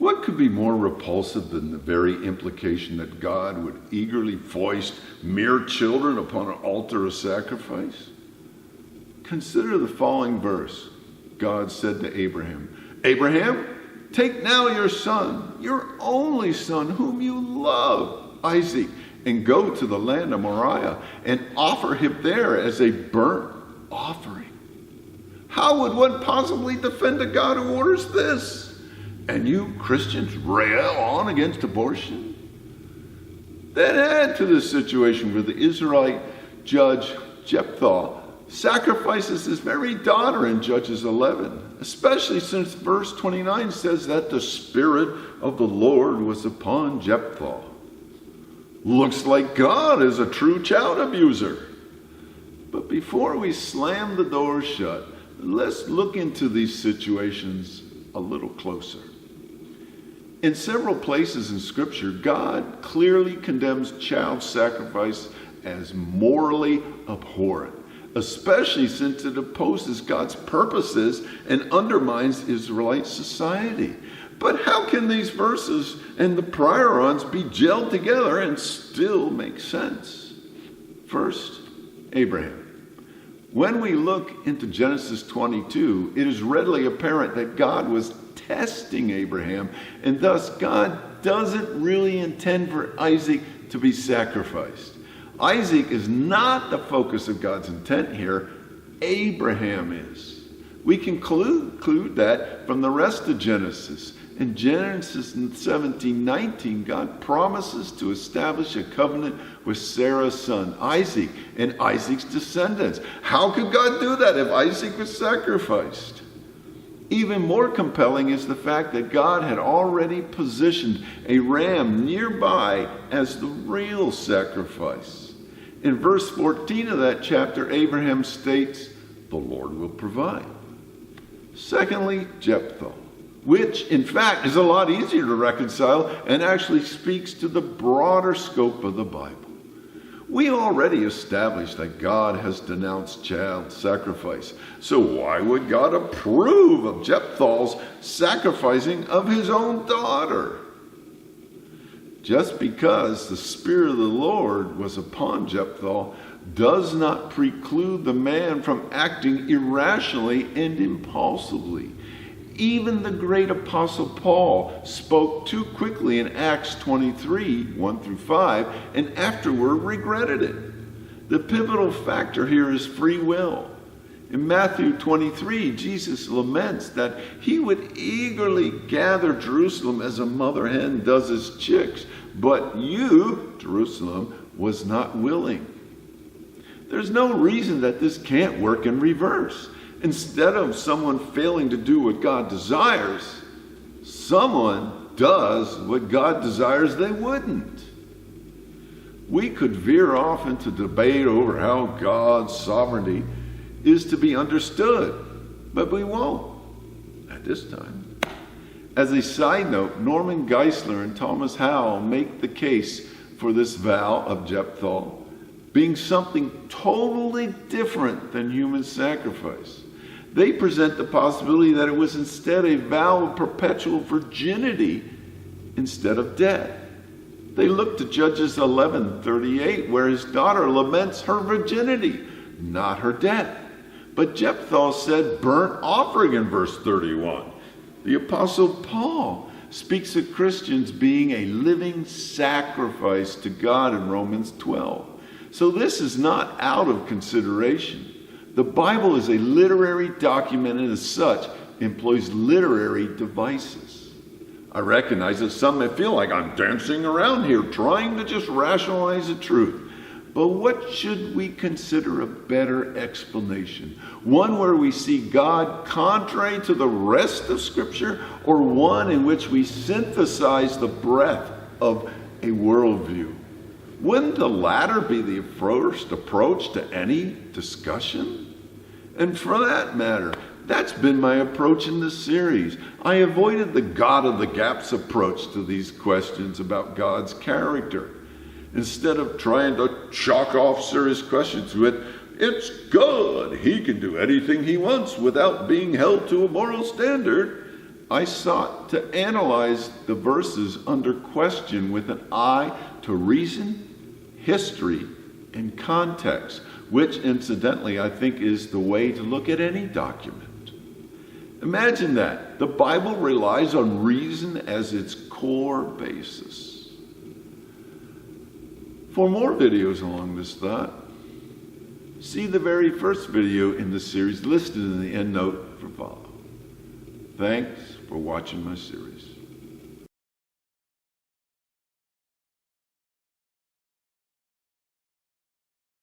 What could be more repulsive than the very implication that God would eagerly foist mere children upon an altar of sacrifice? Consider the following verse. God said to Abraham, "Abraham, take now your son, your only son, whom you love, Isaac, and go to the land of Moriah and offer him there as a burnt offering." How would one possibly defend a God who orders this? And you Christians rail on against abortion? Then add to this situation where the Israelite judge Jephthah sacrifices his very daughter in Judges 11, especially since verse 29 says that the Spirit of the Lord was upon Jephthah. Looks like God is a true child abuser. But before we slam the door shut, let's look into these situations a little closer. In several places in Scripture, God clearly condemns child sacrifice as morally abhorrent, especially since it opposes God's purposes and undermines Israelite society. But how can these verses and the prior ones be gelled together and still make sense? First, Abraham. When we look into Genesis 22, it is readily apparent that God was testing Abraham, and thus God doesn't really intend for Isaac to be sacrificed. Isaac is not the focus of God's intent here. Abraham is. We can conclude that from the rest of Genesis. In Genesis 17:19, God promises to establish a covenant with Sarah's son, Isaac, and Isaac's descendants. How could God do that if Isaac was sacrificed? Even more compelling is the fact that God had already positioned a ram nearby as the real sacrifice. In verse 14 of that chapter, Abraham states, "The Lord will provide." Secondly, Jephthah, which in fact is a lot easier to reconcile and actually speaks to the broader scope of the Bible. We already established that God has denounced child sacrifice. So why would God approve of Jephthah's sacrificing of his own daughter? Just because the Spirit of the Lord was upon Jephthah does not preclude the man from acting irrationally and impulsively. Even the great apostle Paul spoke too quickly in Acts 23, 1-5, and afterward regretted it. The pivotal factor here is free will. In Matthew 23, Jesus laments that he would eagerly gather Jerusalem as a mother hen does its chicks, but you, Jerusalem, was not willing. There's no reason that this can't work in reverse. Instead of someone failing to do what God desires, someone does what God desires they wouldn't. We could veer off into debate over how God's sovereignty is to be understood, but we won't at this time. As a side note, Norman Geisler and Thomas Howell make the case for this vow of Jephthah being something totally different than human sacrifice. They present the possibility that it was instead a vow of perpetual virginity instead of death. They look to Judges 11:38, where his daughter laments her virginity, not her death. But Jephthah said burnt offering in verse 31. The Apostle Paul speaks of Christians being a living sacrifice to God in Romans 12. So this is not out of consideration. The Bible is a literary document and as such employs literary devices. I recognize that some may feel like I'm dancing around here trying to just rationalize the truth. But what should we consider a better explanation? One where we see God contrary to the rest of Scripture, or one in which we synthesize the breadth of a worldview? Wouldn't the latter be the first approach to any discussion? And for that matter, that's been my approach in this series. I avoided the God of the Gaps approach to these questions about God's character. Instead of trying to chalk off serious questions with, "It's God, he can do anything he wants without being held to a moral standard," I sought to analyze the verses under question with an eye to reason, history, and context, which incidentally I think is the way to look at any document. Imagine that. The Bible relies on reason as its core basis. For more videos along this thought, see the very first video in the series listed in the endnote for follow. Thanks for watching my series.